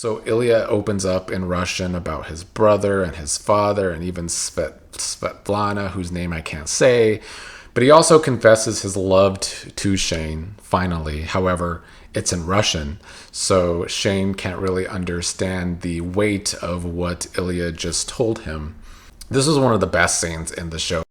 So Ilya opens up in Russian about his brother and his father and even Svetlana, whose name I can't say. But he also confesses his love to Shane, finally. However, it's in Russian, so Shane can't really understand the weight of what Ilya just told him. This was one of the best scenes in the show.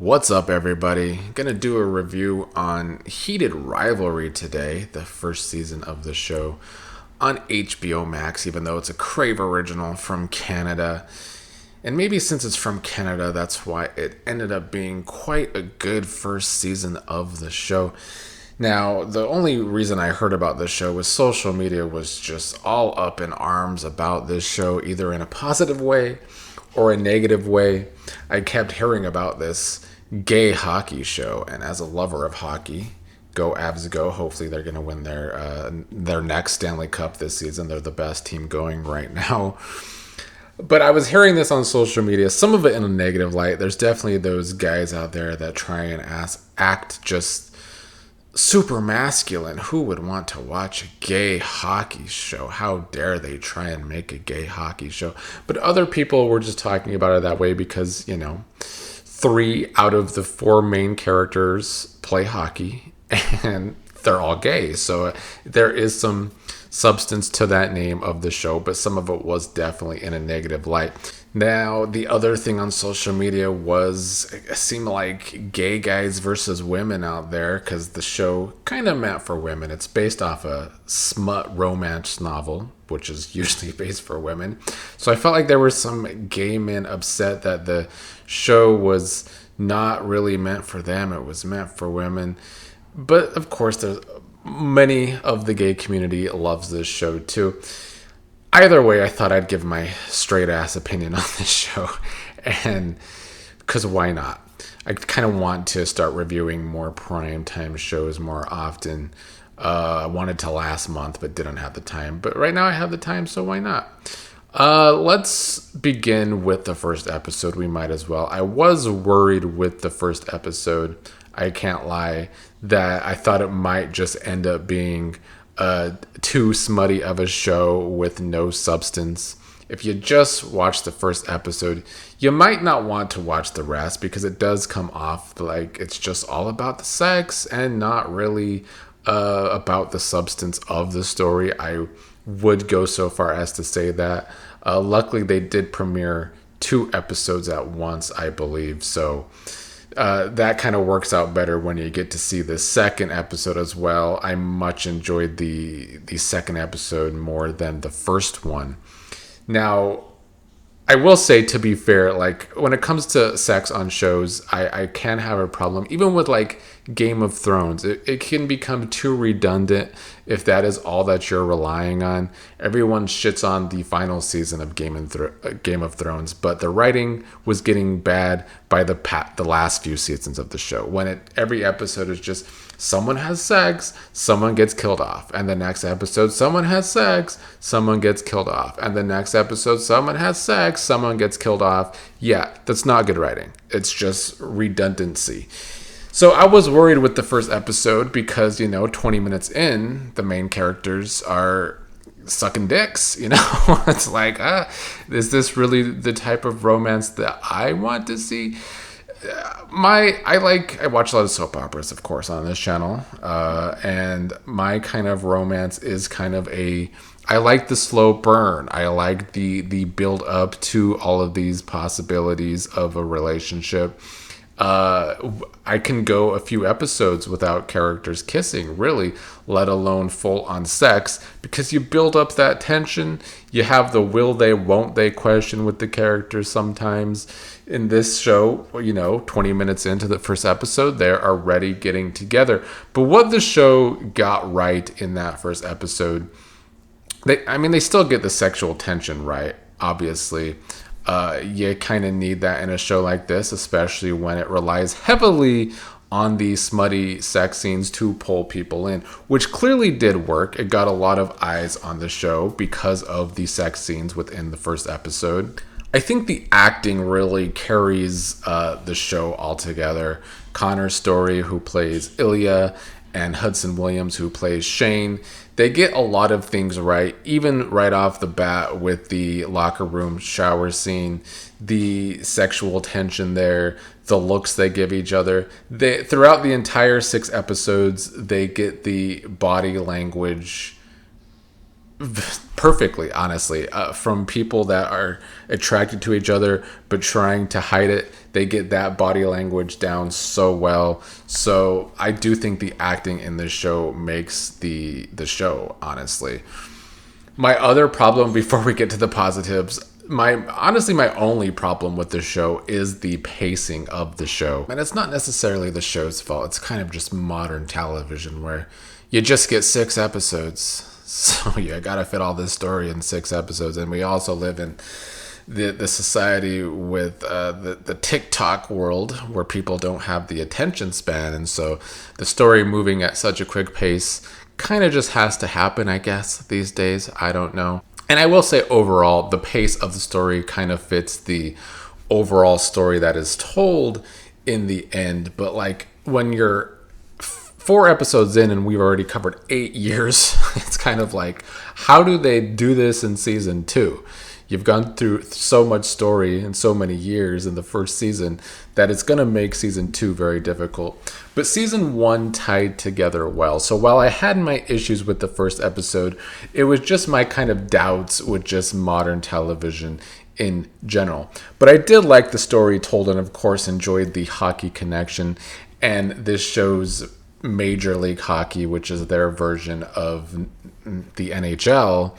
What's up, everybody? Gonna do a review on Heated Rivalry today, the first season of the show on HBO Max, even though it's a Crave original from Canada. And maybe since it's from Canada, that's why it ended up being quite a good first season of the show. Now, the only reason I heard about this show was social media was just all up in arms about this show, either in a positive way or a negative way. I kept hearing about this gay hockey show, and as a lover of hockey, go Avs go. Hopefully they're going to win their next Stanley Cup this season. They're the best team going right now. But I was hearing this on social media, some of it in a negative light. There's definitely those guys out there that try and act just super masculine. Who would want to watch a gay hockey show? How dare they try and make a gay hockey show? But other people were just talking about it that way because, 3 out of the 4 main characters play hockey and they're all gay. So there is some substance to that name of the show, but some of it was definitely in a negative light. Now, the other thing on social media was it seemed like gay guys versus women out there, because the show kind of meant for women. It's based off a smut romance novel, which is usually based for women. So I felt like there were some gay men upset that the show was not really meant for them. It was meant for women. But of course, there's many of the gay community loves this show too. Either way, I thought I'd give my straight ass opinion on this show, and because why not? I kind of want to start reviewing more primetime shows more often. I wanted to last month, but didn't have the time. But right now I have the time, so why not? Let's begin with the first episode. We might as well. I was worried with the first episode. I can't lie that I thought it might just end up being too smutty of a show with no substance. If you just watch the first episode, you might not want to watch the rest because it does come off like it's just all about the sex and not really about the substance of the story. I would go so far as to say that. Luckily, they did premiere 2 episodes at once, I believe, so that kind of works out better when you get to see the second episode as well. I much enjoyed the second episode more than the first one. Now, I will say, to be fair, like when it comes to sex on shows, I can have a problem. Even with like Game of Thrones, it can become too redundant if that is all that you're relying on. Everyone shits on the final season of Game of Thrones, but the writing was getting bad by the last few seasons of the show. When every episode is just someone has sex, someone gets killed off, and the next episode someone has sex, someone gets killed off, and the next episode someone has sex, someone gets killed off. Yeah, that's not good writing. It's just redundancy. So I was worried with the first episode because, 20 minutes in, the main characters are sucking dicks, It's like, is this really the type of romance that I want to see? I watch a lot of soap operas, of course, on this channel, and my kind of romance is kind of I like the slow burn. I like the build up to all of these possibilities of a relationship. I can go a few episodes without characters kissing, really, let alone full-on sex, because you build up that tension. You have the will they, won't they question with the characters sometimes. In this show, 20 minutes into the first episode, they're already getting together. But what the show got right in that first episode, they still get the sexual tension right, obviously. You kind of need that in a show like this, especially when it relies heavily on the smutty sex scenes to pull people in, which clearly did work. It got a lot of eyes on the show because of the sex scenes within the first episode. I think the acting really carries the show altogether. Connor Story, who plays Ilya, and Hudson Williams, who plays Shane, they get a lot of things right, even right off the bat with the locker room shower scene, the sexual tension there, the looks they give each other. Throughout the entire 6 episodes, they get the body language perfectly, honestly, from people that are attracted to each other but trying to hide it. They get that body language down so well. So I do think the acting in this show makes the show, honestly. My other problem, before we get to the positives, my only problem with the show is the pacing of the show. And it's not necessarily the show's fault. It's kind of just modern television where you just get 6 episodes. So you gotta fit all this story in 6 episodes. And we also live in the society with the TikTok world where people don't have the attention span. And so the story moving at such a quick pace kind of just has to happen, I guess, these days. I don't know. And I will say overall, the pace of the story kind of fits the overall story that is told in the end. But like when you're 4 episodes in and we've already covered 8 years, it's kind of like, how do they do this in season 2? You've gone through so much story in so many years in the first season that it's going to make season 2 very difficult. But season 1 tied together well. So while I had my issues with the first episode, it was just my kind of doubts with just modern television in general. But I did like the story told and, of course, enjoyed the hockey connection. And this shows Major League Hockey, which is their version of the NHL,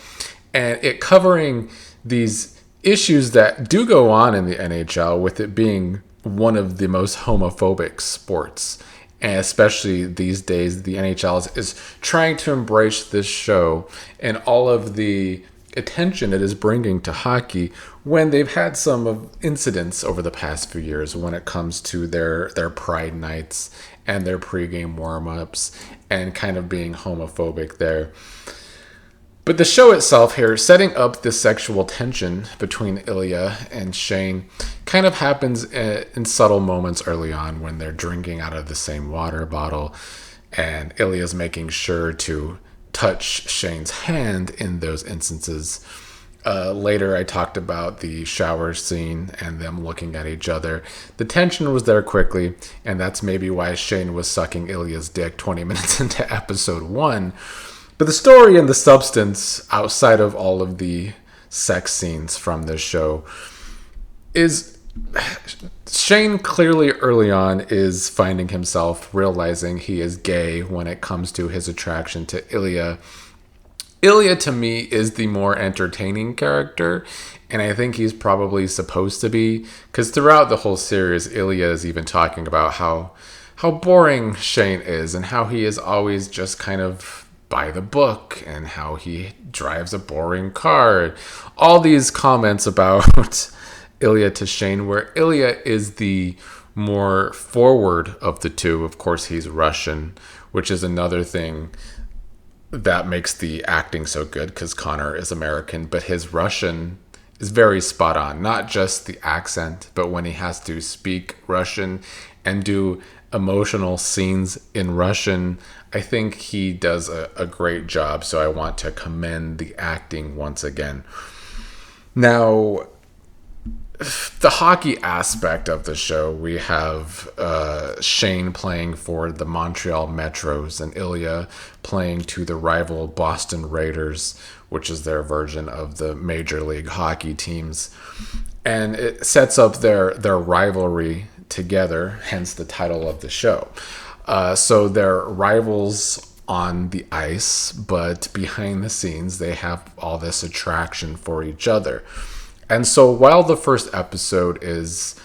and it covering these issues that do go on in the NHL, with it being one of the most homophobic sports. And especially these days, the NHL is trying to embrace this show and all of the attention it is bringing to hockey when they've had some of incidents over the past few years when it comes to their pride nights and their pregame warm-ups and kind of being homophobic there. But the show itself here, setting up the sexual tension between Ilya and Shane, kind of happens in subtle moments early on when they're drinking out of the same water bottle, and Ilya's making sure to touch Shane's hand in those instances. Later, I talked about the shower scene and them looking at each other. The tension was there quickly, and that's maybe why Shane was sucking Ilya's dick 20 minutes into episode 1. But the story and the substance, outside of all of the sex scenes from this show, is Shane clearly early on is finding himself realizing he is gay when it comes to his attraction to Ilya. Ilya, to me, is the more entertaining character, and I think he's probably supposed to be, because throughout the whole series, Ilya is even talking about how boring Shane is and how he is always just kind of by the book and how he drives a boring car. All these comments about Ilya to Shane, where Ilya is the more forward of the two. Of course, he's Russian, which is another thing that makes the acting so good, because Connor is American, but his Russian is very spot on. Not just the accent, but when he has to speak Russian and do emotional scenes in Russian, I think he does a great job. So I want to commend the acting once again. Now, the hockey aspect of the show, we have Shane playing for the Montreal Metros and Ilya playing to the rival Boston Raiders, which is their version of the Major League Hockey teams. And it sets up their rivalry together, hence the title of the show. So they're rivals on the ice, but behind the scenes, they have all this attraction for each other. And so while the first episode is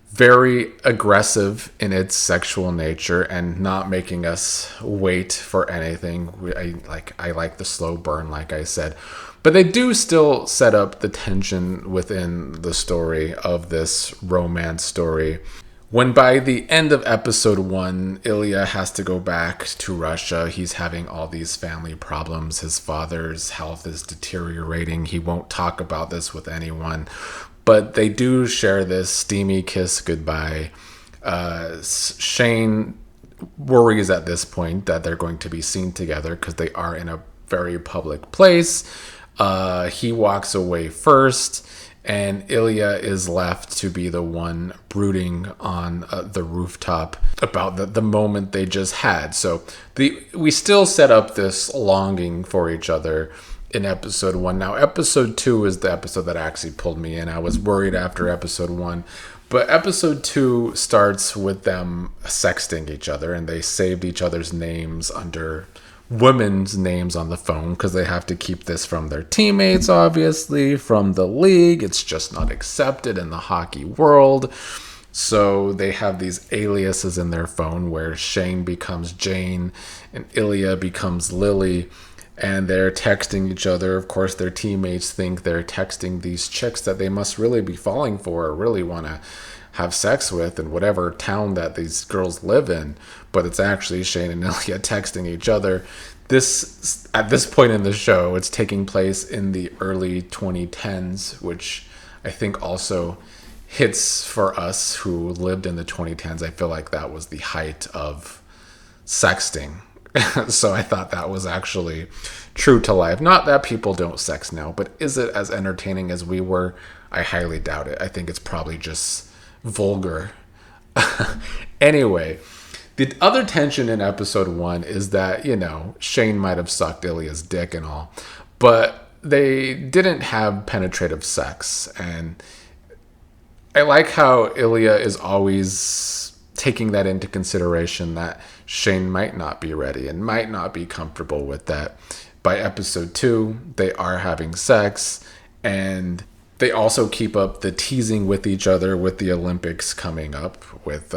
very aggressive in its sexual nature and not making us wait for anything, I like the slow burn, like I said. But they do still set up the tension within the story of this romance story. When by the end of episode 1, Ilya has to go back to Russia. He's having all these family problems. His father's health is deteriorating. He won't talk about this with anyone. But they do share this steamy kiss goodbye. Shane worries at this point that they're going to be seen together because they are in a very public place. He walks away first, and Ilya is left to be the one brooding on the rooftop about the moment they just had. So we still set up this longing for each other in episode 1. Now, episode 2 is the episode that actually pulled me in. I was worried after episode 1. But episode 2 starts with them sexting each other, and they saved each other's names under women's names on the phone because they have to keep this from their teammates, obviously, from the league. It's just not accepted in the hockey world. So they have these aliases in their phone where Shane becomes Jane and Ilya becomes Lily. And they're texting each other. Of course, their teammates think they're texting these chicks that they must really be falling for or really want to have sex with in whatever town that these girls live in. But it's actually Shane and Ilya texting each other. At this point in the show, it's taking place in the early 2010s, which I think also hits for us who lived in the 2010s. I feel like that was the height of sexting. So I thought that was actually true to life. Not that people don't sex now, but is it as entertaining as we were? I highly doubt it. I think it's probably just vulgar. Anyway, the other tension in episode 1 is that, Shane might have sucked Ilya's dick and all, but they didn't have penetrative sex. And I like how Ilya is always taking that into consideration that Shane might not be ready and might not be comfortable with that. By episode 2, they are having sex, and they also keep up the teasing with each other with the Olympics coming up, with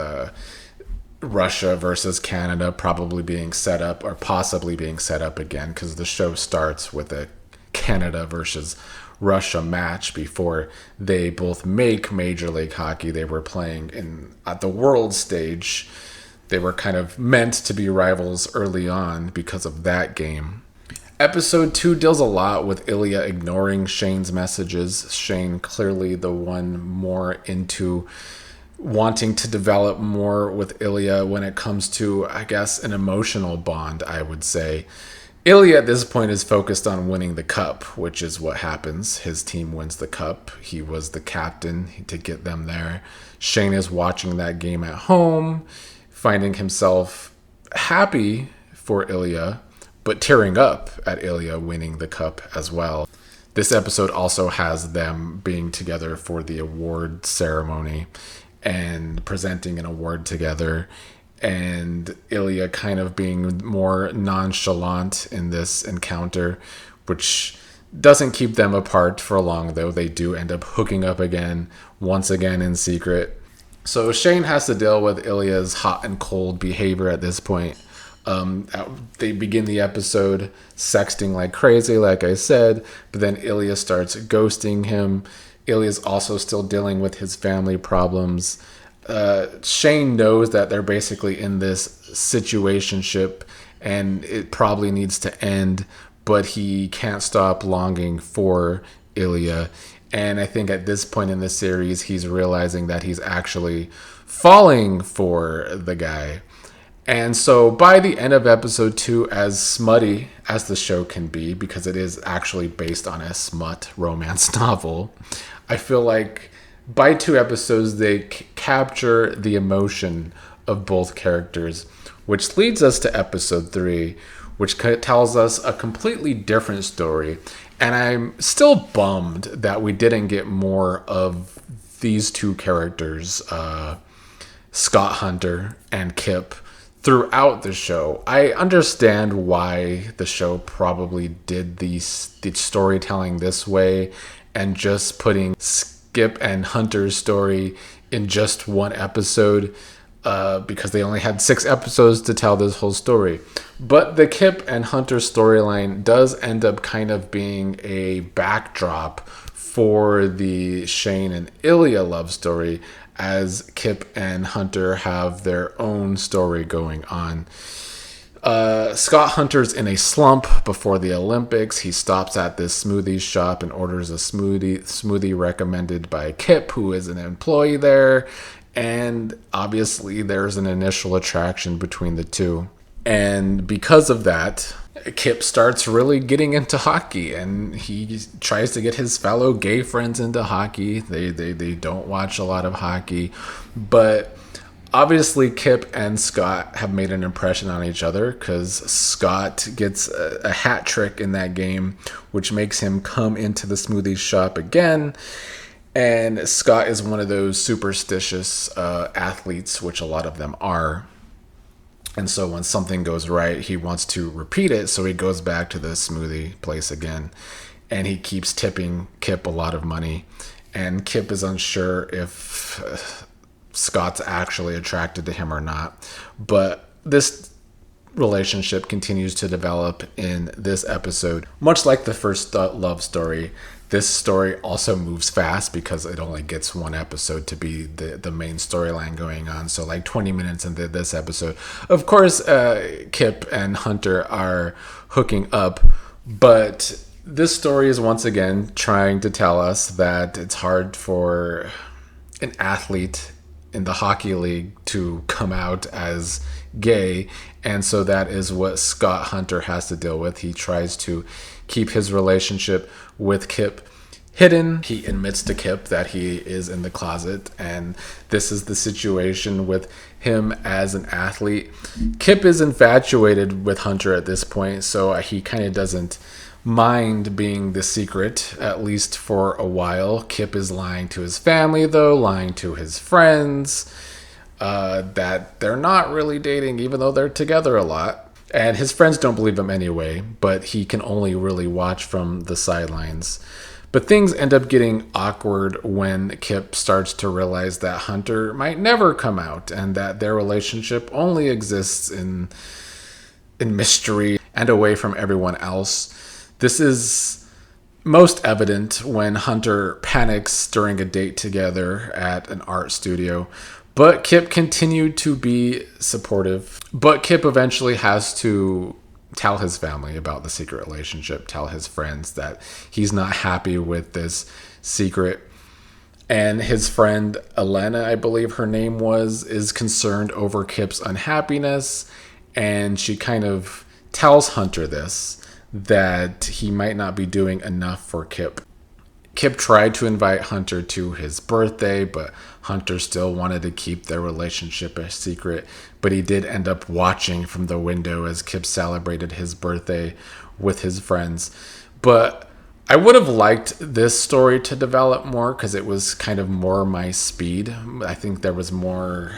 Russia versus Canada probably being set up or possibly being set up again, because the show starts with a Canada versus Russia match before they both make Major League Hockey. They were playing at the world stage. They were kind of meant to be rivals early on because of that game. Episode 2 deals a lot with Ilya ignoring Shane's messages. Shane clearly the one more into wanting to develop more with Ilya when it comes to, I guess, an emotional bond, I would say. Ilya at this point is focused on winning the cup, which is what happens. His team wins the cup. He was the captain to get them there. Shane is watching that game at home, finding himself happy for Ilya, but tearing up at Ilya winning the cup as well. This episode also has them being together for the award ceremony and presenting an award together, and Ilya kind of being more nonchalant in this encounter, which doesn't keep them apart for long, though. They do end up hooking up again, once again in secret. So Shane has to deal with Ilya's hot and cold behavior at this point. They begin the episode sexting like crazy, like I said, but then Ilya starts ghosting him. Ilya's also still dealing with his family problems. Shane knows that they're basically in this situationship and it probably needs to end, but he can't stop longing for Ilya. And I think at this point in the series, he's realizing that he's actually falling for the guy. And so by the end of episode 2, as smutty as the show can be, because it is actually based on a smut romance novel, I feel like by 2 episodes, they capture the emotion of both characters, which leads us to episode 3, which tells us a completely different story. And I'm still bummed that we didn't get more of these 2 characters, Scott Hunter and Kip, throughout the show. I understand why the show probably did the storytelling this way and just putting Kip and Hunter's story in just 1 episode, because they only had 6 episodes to tell this whole story. But the Kip and Hunter storyline does end up kind of being a backdrop for the Shane and Ilya love story, as Kip and Hunter have their own story going on. Scott Hunter's in a slump before the Olympics. He stops at this smoothie shop and orders a smoothie recommended by Kip, who is an employee there. And obviously, there's an initial attraction between the two. And because of that, Kip starts really getting into hockey, and he tries to get his fellow gay friends into hockey. They don't watch a lot of hockey, but obviously Kip and Scott have made an impression on each other because Scott gets a hat trick in that game, which makes him come into the smoothie shop again. And Scott is one of those superstitious athletes, which a lot of them are. And so when something goes right, he wants to repeat it. So he goes back to the smoothie place again. And he keeps tipping Kip a lot of money. And Kip is unsure if Scott's actually attracted to him or not. But this relationship continues to develop in this episode. Much like the first love story, this story also moves fast because it only gets one episode to be the main storyline going on. So like 20 minutes into this episode, of course, Kip and Hunter are hooking up, but this story is once again trying to tell us that it's hard for an athlete in the hockey league to come out as gay. And so that is what Scott Hunter has to deal with. He tries to keep his relationship with Kip hidden. He admits to Kip that he is in the closet, and this is the situation with him as an athlete. Kip is infatuated with Hunter at this point, so he kind of doesn't mind being the secret, at least for a while. Kip is lying to his family, though, lying to his friends, that they're not really dating, even though they're together a lot. And his friends don't believe him anyway, but he can only really watch from the sidelines. But things end up getting awkward when Kip starts to realize that Hunter might never come out and that their relationship only exists in mystery and away from everyone else. This is most evident when Hunter panics during a date together at an art studio. But Kip continued to be supportive. But Kip eventually has to tell his family about the secret relationship, tell his friends that he's not happy with this secret. And his friend Elena, I believe her name was, is concerned over Kip's unhappiness. And she kind of tells Hunter this, that he might not be doing enough for Kip. Kip tried to invite Hunter to his birthday, but Hunter still wanted to keep their relationship a secret. But he did end up watching from the window as Kip celebrated his birthday with his friends. But I would have liked this story to develop more because it was kind of more my speed. I think there was more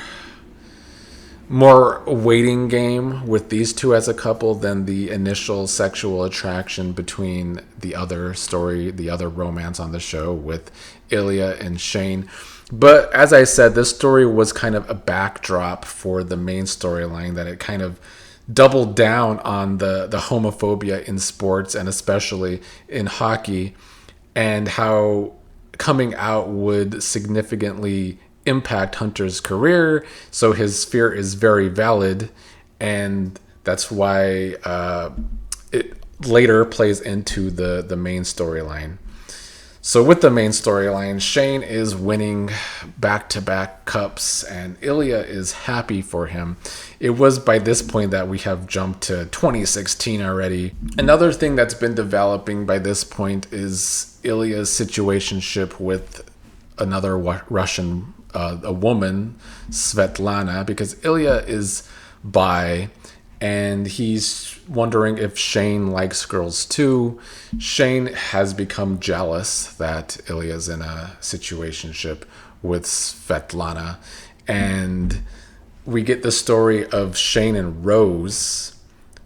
waiting game with these two as a couple than the initial sexual attraction between the other story, the other romance on the show with Ilya and Shane. But as I said, this story was kind of a backdrop for the main storyline, that it kind of doubled down on the homophobia in sports and especially in hockey, and how coming out would significantly impact Hunter's career. So his fear is very valid, and that's why it later plays into the main storyline. So with the main storyline, Shane is winning back-to-back cups, and Ilya is happy for him. It was by this point that we have jumped to 2016 already. Another thing that's been developing by this point is Ilya's situationship with another Russian a woman, Svetlana, because Ilya is bi, and he's wondering if Shane likes girls too. Shane has become jealous that Ilya's in a situationship with Svetlana, and we get the story of Shane and Rose.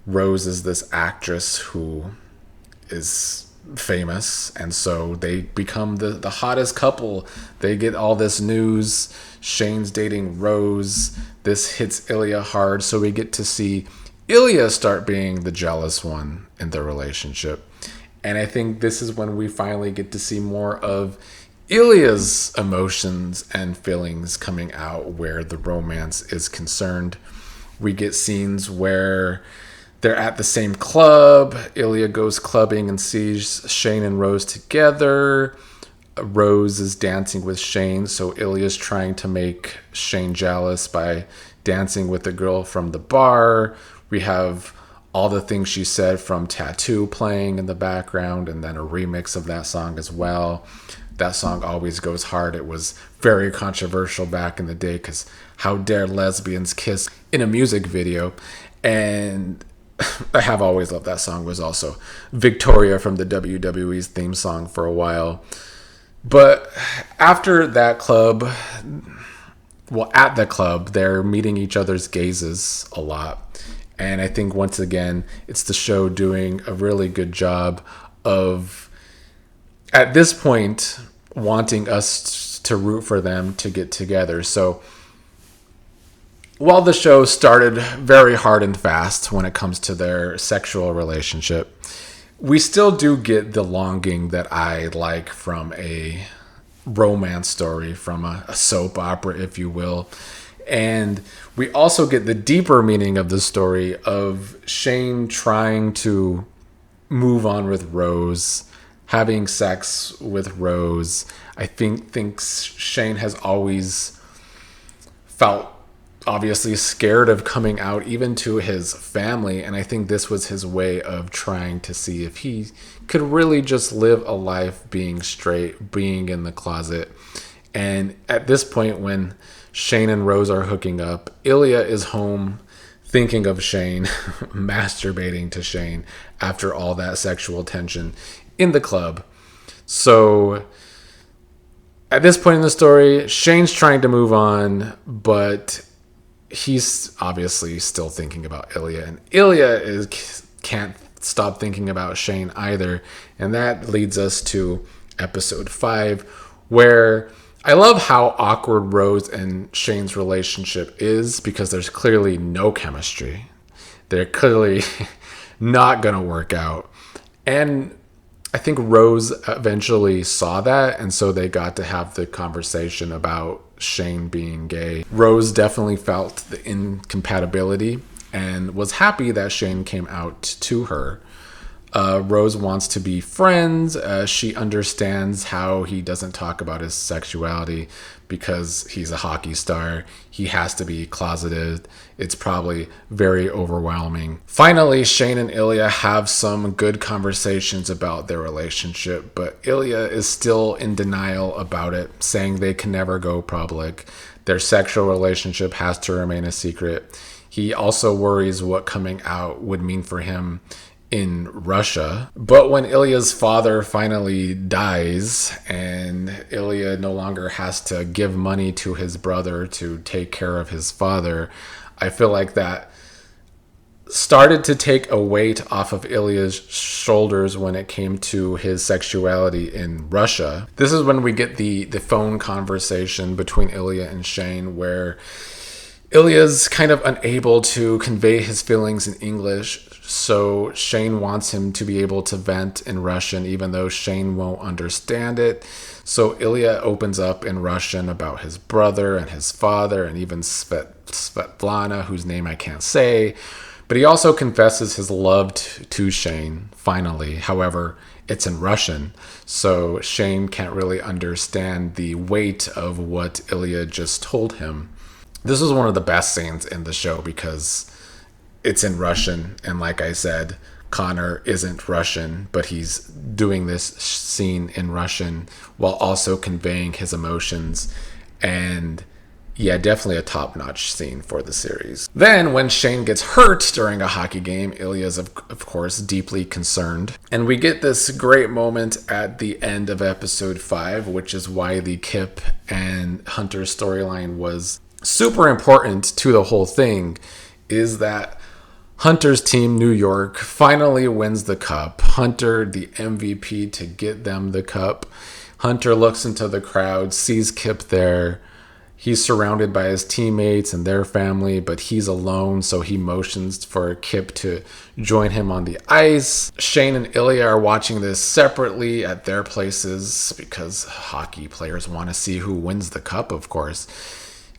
Rose is this actress who is famous, and so they become the hottest couple. They get all this news. Shane's dating Rose. This hits Ilya hard, so we get to see Ilya start being the jealous one in their relationship. And I think this is when we finally get to see more of Ilya's emotions and feelings coming out where the romance is concerned. We get scenes where they're at the same club. Ilya goes clubbing and sees Shane and Rose together. Rose is dancing with Shane, so Ilya's trying to make Shane jealous by dancing with the girl from the bar. We have All the Things She Said from Tattoo playing in the background, and then a remix of that song as well. That song always goes hard. It was very controversial back in the day because how dare lesbians kiss in a music video? And I have always loved that song. It was also Victoria from the WWE's theme song for a while. But after that club, at the club, they're meeting each other's gazes a lot. And I think once again, it's the show doing a really good job of, at this point, wanting us to root for them to get together. So while the show started very hard and fast when it comes to their sexual relationship, we still do get the longing that I like from a romance story, from a soap opera, if you will. And we also get the deeper meaning of the story of Shane trying to move on with Rose, having sex with Rose. I think Shane has always felt obviously scared of coming out even to his family, and I think this was his way of trying to see if he could really just live a life being straight, being in the closet. And at this point, when Shane and Rose are hooking up, Ilya is home thinking of Shane, masturbating to Shane after all that sexual tension in the club. So at this point in the story, Shane's trying to move on, but he's obviously still thinking about Ilya, and Ilya can't stop thinking about Shane either. And that leads us to episode 5, where I love how awkward Rose and Shane's relationship is, because there's clearly no chemistry. They're clearly not going to work out. And I think Rose eventually saw that, and so they got to have the conversation about Shane being gay. Rose definitely felt the incompatibility and was happy that Shane came out to her. Rose wants to be friends. She understands how he doesn't talk about his sexuality because he's a hockey star. He has to be closeted. It's probably very overwhelming. Finally, Shane and Ilya have some good conversations about their relationship, but Ilya is still in denial about it, saying they can never go public. Their sexual relationship has to remain a secret. He also worries what coming out would mean for him in Russia. But when Ilya's father finally dies and Ilya no longer has to give money to his brother to take care of his father, I feel like that started to take a weight off of Ilya's shoulders when it came to his sexuality in Russia. This is when we get the phone conversation between Ilya and Shane, where Ilya's kind of unable to convey his feelings in English, so Shane wants him to be able to vent in Russian, even though Shane won't understand it. So Ilya opens up in Russian about his brother and his father, and even Svetlana, whose name I can't say. But he also confesses his love to Shane, finally. However, it's in Russian, so Shane can't really understand the weight of what Ilya just told him. This is one of the best scenes in the show because it's in Russian, and like I said, Connor isn't Russian, but he's doing this scene in Russian while also conveying his emotions. And yeah, definitely a top-notch scene for the series. Then, when Shane gets hurt during a hockey game, Ilya's of course deeply concerned. And we get this great moment at the end of episode 5, which is why the Kip and Hunter storyline was super important to the whole thing, is that Hunter's team, New York, finally wins the cup. Hunter, the MVP, to get them the cup. Hunter looks into the crowd, sees Kip there. He's surrounded by his teammates and their family, but he's alone, so he motions for Kip to join him on the ice. Shane and Ilya are watching this separately at their places because hockey players want to see who wins the cup, of course.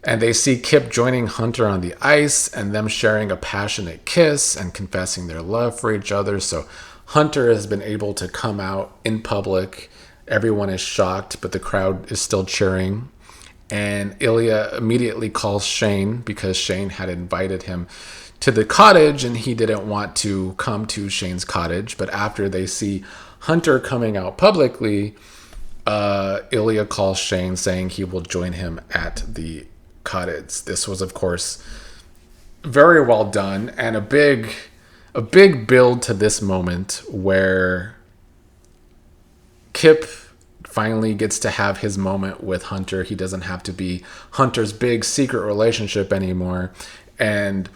And they see Kip joining Hunter on the ice and them sharing a passionate kiss and confessing their love for each other. So Hunter has been able to come out in public Everyone is shocked, but the crowd is still cheering. And Ilya immediately calls Shane because Shane had invited him to the cottage and he didn't want to come to Shane's cottage. But after they see Hunter coming out publicly, Ilya calls Shane saying he will join him at the cottage. This was, of course, very well done and a big build to this moment where Kip finally gets to have his moment with Hunter. He doesn't have to be Hunter's big secret relationship anymore. And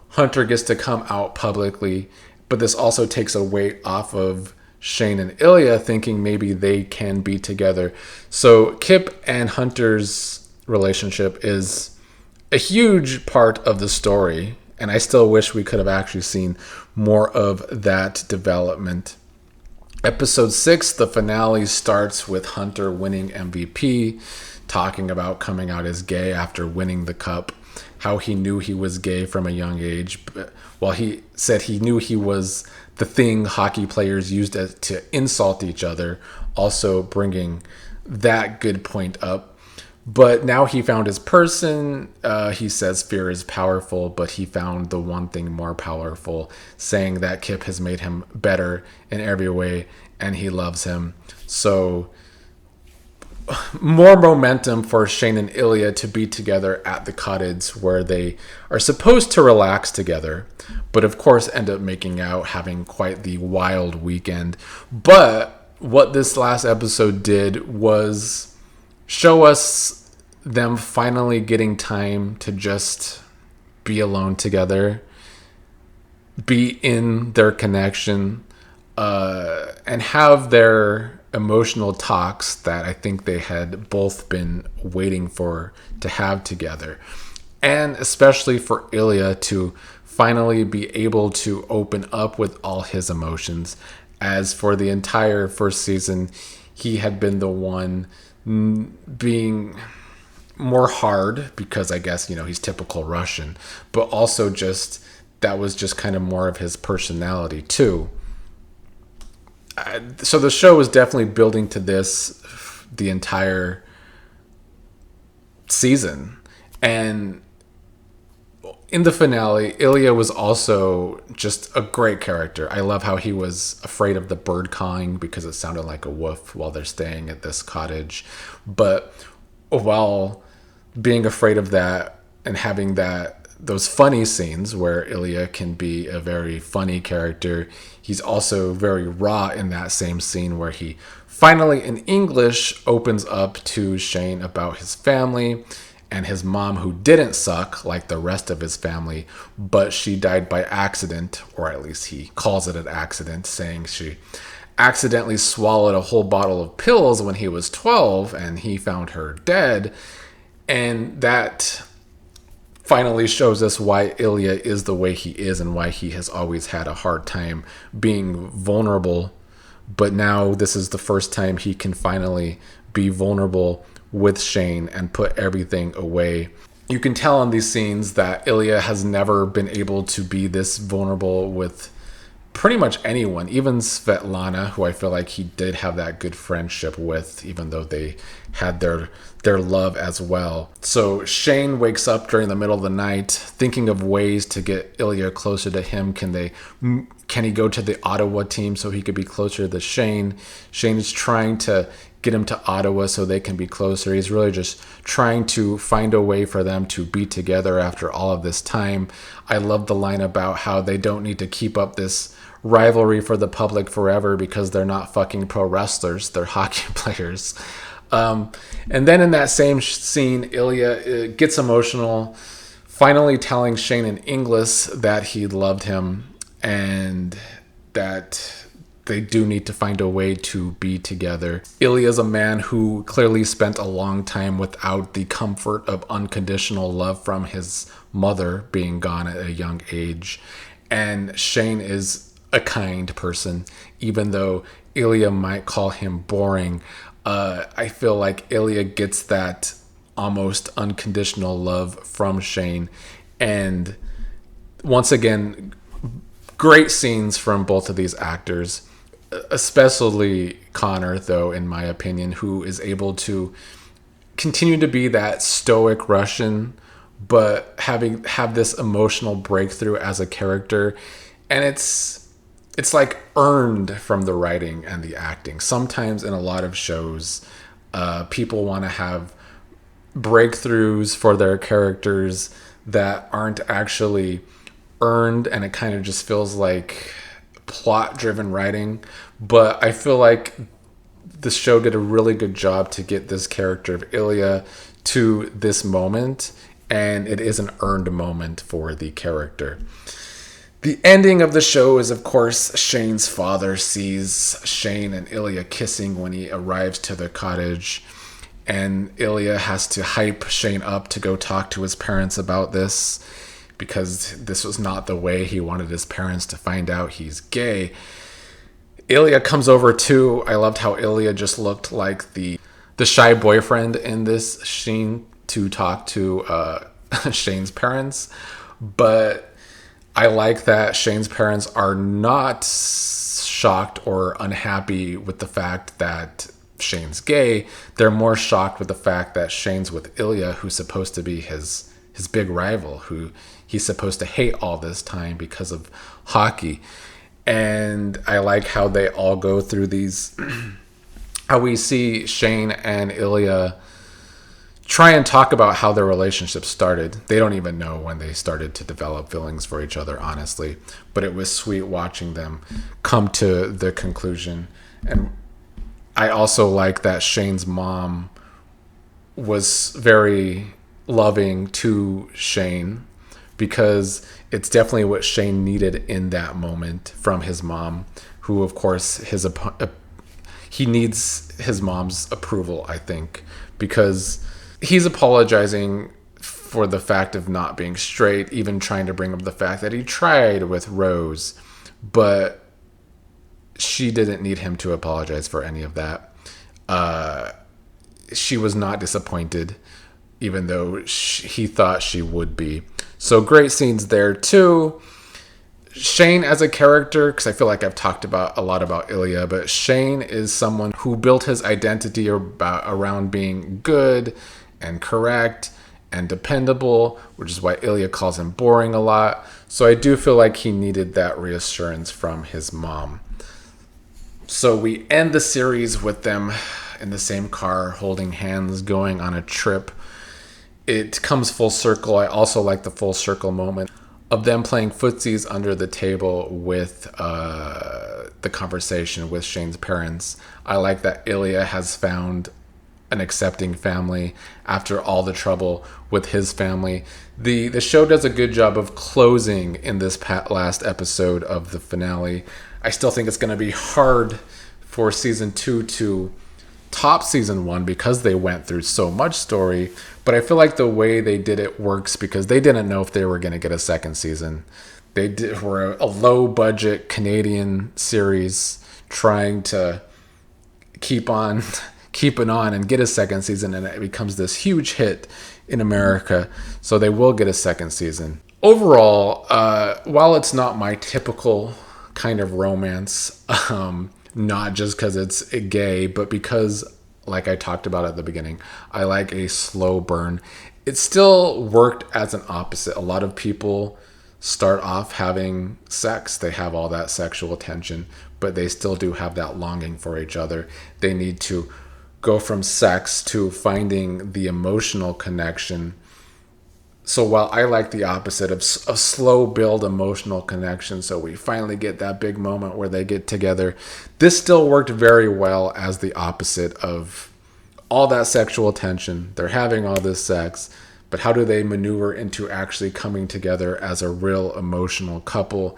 Hunter gets to come out publicly. But this also takes a weight off of Shane and Ilya thinking maybe they can be together. So Kip and Hunter's relationship is a huge part of the story. And I still wish we could have actually seen more of that development. Episode 6, the finale, starts with Hunter winning MVP, talking about coming out as gay after winning the cup, how he knew he was gay from a young age. Well, he said he knew he was the thing hockey players used to insult each other, also bringing that good point up. But now he found his person. He says fear is powerful, but he found the one thing more powerful, saying that Kip has made him better in every way and he loves him. So more momentum for Shane and Ilya to be together at the cottage where they are supposed to relax together, but of course end up making out, having quite the wild weekend. But what this last episode did was show us them finally getting time to just be alone together, be in their connection, and have their emotional talks that I think they had both been waiting for to have together. And especially for Ilya to finally be able to open up with all his emotions, as for the entire first season, he had been the one being more hard because I guess, he's typical Russian, but also just that was just kind of more of his personality too. So the show was definitely building to this the entire season. And in the finale, Ilya was also just a great character. I love how he was afraid of the bird cawing because it sounded like a wolf while they're staying at this cottage. But while being afraid of that and having those funny scenes where Ilya can be a very funny character, he's also very raw in that same scene where he finally in English opens up to Shane about his family and his mom, who didn't suck like the rest of his family, but she died by accident, or at least he calls it an accident, saying she accidentally swallowed a whole bottle of pills when he was 12 and he found her dead. And that finally shows us why Ilya is the way he is and why he has always had a hard time being vulnerable. But now this is the first time he can finally be vulnerable with Shane and put everything away. You can tell in these scenes that Ilya has never been able to be this vulnerable with pretty much anyone, even Svetlana, who I feel like he did have that good friendship with, even though they had their love as well. So Shane wakes up during the middle of the night thinking of ways to get Ilya closer to him. Can he go to the Ottawa team so he could be closer to Shane? Shane is trying to get him to Ottawa so they can be closer. He's really just trying to find a way for them to be together after all of this time. I love the line about how they don't need to keep up this rivalry for the public forever because they're not fucking pro wrestlers, they're hockey players. And then in that same scene, Ilya gets emotional, finally telling Shane in English that he loved him and that they do need to find a way to be together. Ilya is a man who clearly spent a long time without the comfort of unconditional love from his mother being gone at a young age. And Shane is a kind person, even though Ilya might call him boring. I feel like Ilya gets that almost unconditional love from Shane. And once again, great scenes from both of these actors. especially Connor, though, in my opinion, who is able to continue to be that stoic Russian, but have this emotional breakthrough as a character. And it's like earned from the writing and the acting. Sometimes in a lot of shows, people want to have breakthroughs for their characters that aren't actually earned, and it kind of just feels like plot driven writing. But I feel like the show did a really good job to get this character of Ilya to this moment, and it is an earned moment for the character. The ending of the show is, of course, Shane's father sees Shane and Ilya kissing when he arrives to the cottage, and Ilya has to hype Shane up to go talk to his parents about this, because this was not the way he wanted his parents to find out he's gay. Ilya comes over too. I loved how Ilya just looked like the shy boyfriend in this scene to talk to Shane's parents. But I like that Shane's parents are not shocked or unhappy with the fact that Shane's gay. They're more shocked with the fact that Shane's with Ilya, who's supposed to be his big rival, who he's supposed to hate all this time because of hockey. And I like how they all go through these, how we see Shane and Ilya try and talk about how their relationship started. They don't even know when they started to develop feelings for each other, honestly. But it was sweet watching them come to the conclusion. And I also like that Shane's mom was very loving to Shane, because it's definitely what Shane needed in that moment from his mom, who, of course, he needs his mom's approval, I think, because he's apologizing for the fact of not being straight, even trying to bring up the fact that he tried with Rose, but she didn't need him to apologize for any of that. She was not disappointed, even though he thought she would be. So great scenes there too. Shane as a character, because I feel like I've talked a lot about Ilya, but Shane is someone who built his identity around being good and correct and dependable, which is why Ilya calls him boring a lot. So I do feel like he needed that reassurance from his mom. So we end the series with them in the same car, holding hands, going on a trip. It comes full circle. I also like the full circle moment of them playing footsies under the table with the conversation with Shane's parents. I like that Ilya has found an accepting family after all the trouble with his family. The show does a good job of closing in this last episode of the finale. I still think it's going to be hard for season 2 to top season 1 because they went through so much story, but I feel like the way they did it works because they didn't know if they were going to get a second season. They were a low budget Canadian series trying to keep on and get a second season, and it becomes this huge hit in America, so they will get a second season. Overall, while it's not my typical kind of romance, not just because it's gay, but because, like I talked about at the beginning, I like a slow burn. It still worked as an opposite. A lot of people start off having sex. They have all that sexual tension, but they still do have that longing for each other. They need to go from sex to finding the emotional connection. So while I like the opposite of a slow build emotional connection, so we finally get that big moment where they get together, this still worked very well as the opposite of all that sexual tension. They're having all this sex, but how do they maneuver into actually coming together as a real emotional couple?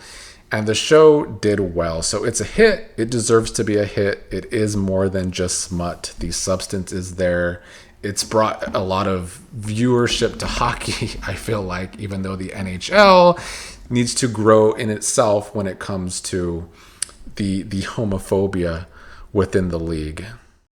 And the show did well. So it's a hit. It deserves to be a hit. It is more than just smut. The substance is there. It's brought a lot of viewership to hockey, I feel like, even though the NHL needs to grow in itself when it comes to the homophobia within the league.